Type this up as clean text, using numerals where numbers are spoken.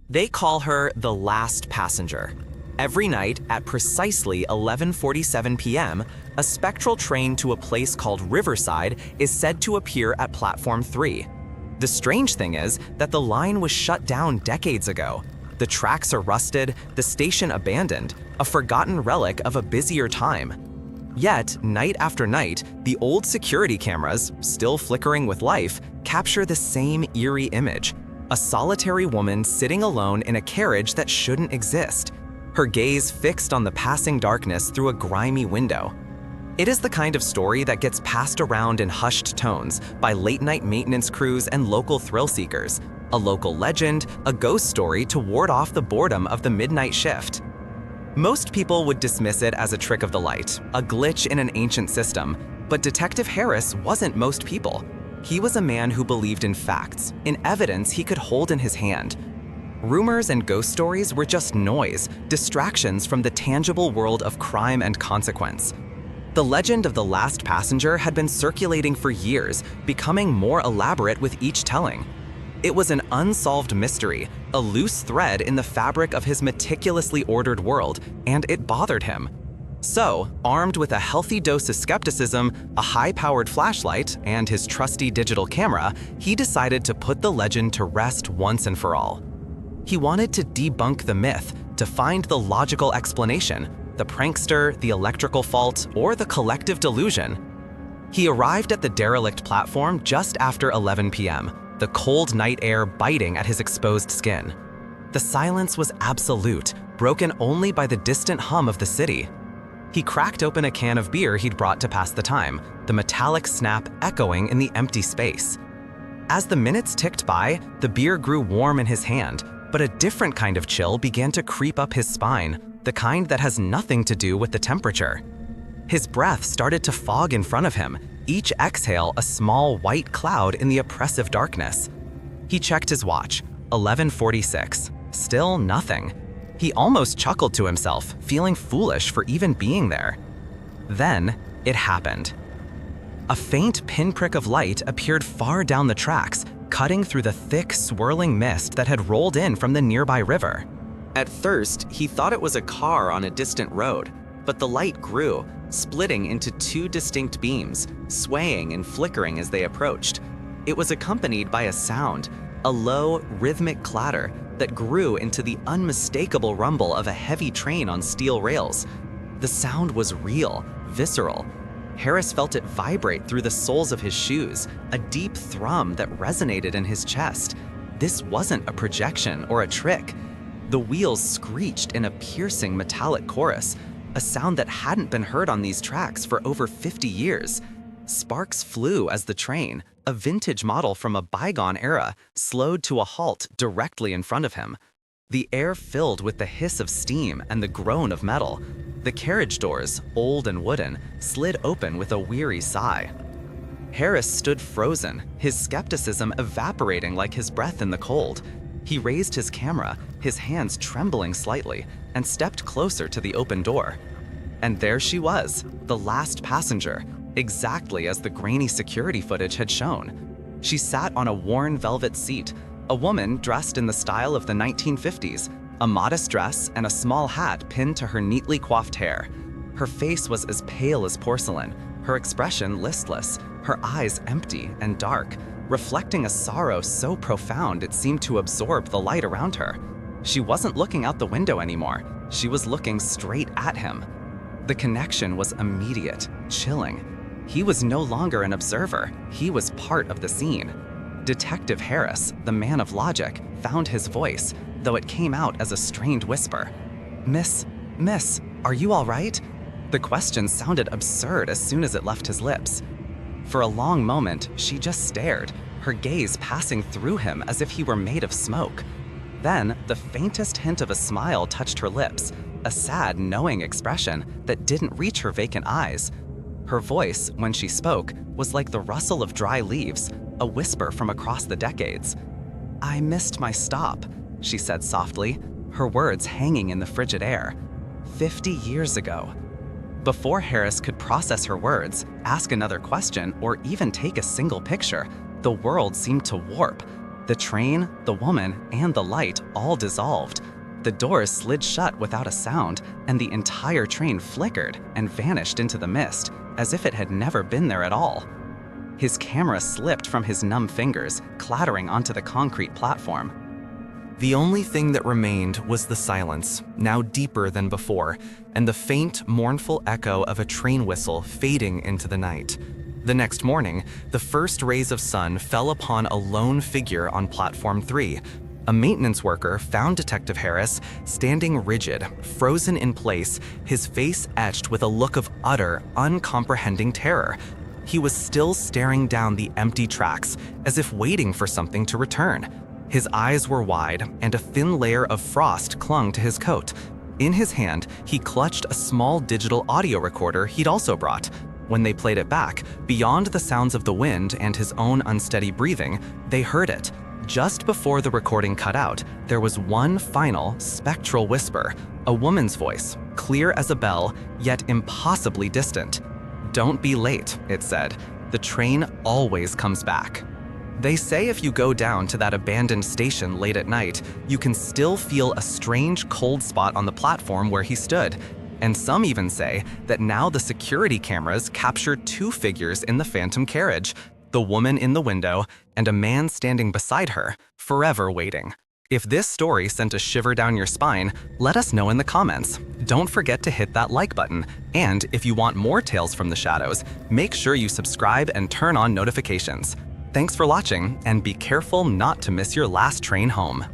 They call her the last passenger. Every night at precisely 11:47 p.m., a spectral train to a place called Riverside is said to appear at platform 3. The strange thing is that the line was shut down decades ago. The tracks are rusted, the station abandoned, a forgotten relic of a busier time. Yet, night after night, the old security cameras, still flickering with life, capture the same eerie image. A solitary woman sitting alone in a carriage that shouldn't exist, her gaze fixed on the passing darkness through a grimy window. It is the kind of story that gets passed around in hushed tones by late-night maintenance crews and local thrill-seekers, a local legend, a ghost story to ward off the boredom of the midnight shift. Most people would dismiss it as a trick of the light, a glitch in an ancient system, but Detective Harris wasn't most people. He was a man who believed in facts, in evidence he could hold in his hand. Rumors and ghost stories were just noise, distractions from the tangible world of crime and consequence. The legend of the last passenger had been circulating for years, becoming more elaborate with each telling. It was an unsolved mystery, a loose thread in the fabric of his meticulously ordered world, and it bothered him. So, armed with a healthy dose of skepticism, a high-powered flashlight, and his trusty digital camera, he decided to put the legend to rest once and for all. He wanted to debunk the myth, to find the logical explanation, the prankster, the electrical fault, or the collective delusion. He arrived at the derelict platform just after 11 p.m., the cold night air biting at his exposed skin. The silence was absolute, broken only by the distant hum of the city. He cracked open a can of beer he'd brought to pass the time, the metallic snap echoing in the empty space. As the minutes ticked by, the beer grew warm in his hand, but a different kind of chill began to creep up his spine, the kind that has nothing to do with the temperature. His breath started to fog in front of him, each exhale a small white cloud in the oppressive darkness. He checked his watch, 11:46, still nothing. He almost chuckled to himself, feeling foolish for even being there. Then, it happened. A faint pinprick of light appeared far down the tracks, cutting through the thick, swirling mist that had rolled in from the nearby river. At first, he thought it was a car on a distant road, but the light grew, splitting into two distinct beams, swaying and flickering as they approached. It was accompanied by a sound, a low, rhythmic clatter that grew into the unmistakable rumble of a heavy train on steel rails. The sound was real, visceral. Harris felt it vibrate through the soles of his shoes, a deep thrum that resonated in his chest. This wasn't a projection or a trick. The wheels screeched in a piercing metallic chorus, a sound that hadn't been heard on these tracks for over 50 years. Sparks flew as the train, a vintage model from a bygone era, slowed to a halt directly in front of him. The air filled with the hiss of steam and the groan of metal. The carriage doors, old and wooden, slid open with a weary sigh. Harris stood frozen, his skepticism evaporating like his breath in the cold. He raised his camera, his hands trembling slightly, and stepped closer to the open door. And there she was, the last passenger, exactly as the grainy security footage had shown. She sat on a worn velvet seat, a woman dressed in the style of the 1950s, a modest dress and a small hat pinned to her neatly coiffed hair. Her face was as pale as porcelain, her expression listless, her eyes empty and dark, reflecting a sorrow so profound it seemed to absorb the light around her. She wasn't looking out the window anymore, she was looking straight at him. The connection was immediate, chilling. He was no longer an observer, he was part of the scene. Detective Harris, the man of logic, found his voice, though it came out as a strained whisper. Miss, are you all right?" The question sounded absurd as soon as it left his lips. For a long moment, she just stared, her gaze passing through him as if he were made of smoke. Then, the faintest hint of a smile touched her lips, a sad, knowing expression that didn't reach her vacant eyes. Her voice, when she spoke, was like the rustle of dry leaves, a whisper from across the decades. "I missed my stop," she said softly, her words hanging in the frigid air. 50 years ago. Before Harris could process her words, ask another question, or even take a single picture, the world seemed to warp. The train, the woman, and the light all dissolved. The doors slid shut without a sound, and the entire train flickered and vanished into the mist, as if it had never been there at all. His camera slipped from his numb fingers, clattering onto the concrete platform. The only thing that remained was the silence, now deeper than before, and the faint, mournful echo of a train whistle fading into the night. The next morning, the first rays of sun fell upon a lone figure on platform 3. A maintenance worker found Detective Harris standing rigid, frozen in place, his face etched with a look of utter, uncomprehending terror. He was still staring down the empty tracks, as if waiting for something to return. His eyes were wide, and a thin layer of frost clung to his coat. In his hand, he clutched a small digital audio recorder he'd also brought. When they played it back, beyond the sounds of the wind and his own unsteady breathing, they heard it. Just before the recording cut out, there was one final, spectral whisper, a woman's voice, clear as a bell, yet impossibly distant. "Don't be late," it said. "The train always comes back." They say if you go down to that abandoned station late at night, you can still feel a strange cold spot on the platform where he stood. And some even say that now the security cameras capture two figures in the phantom carriage, the woman in the window and a man standing beside her, forever waiting. If this story sent a shiver down your spine, let us know in the comments. Don't forget to hit that like button. And if you want more tales from the shadows, make sure you subscribe and turn on notifications. Thanks for watching, and be careful not to miss your last train home.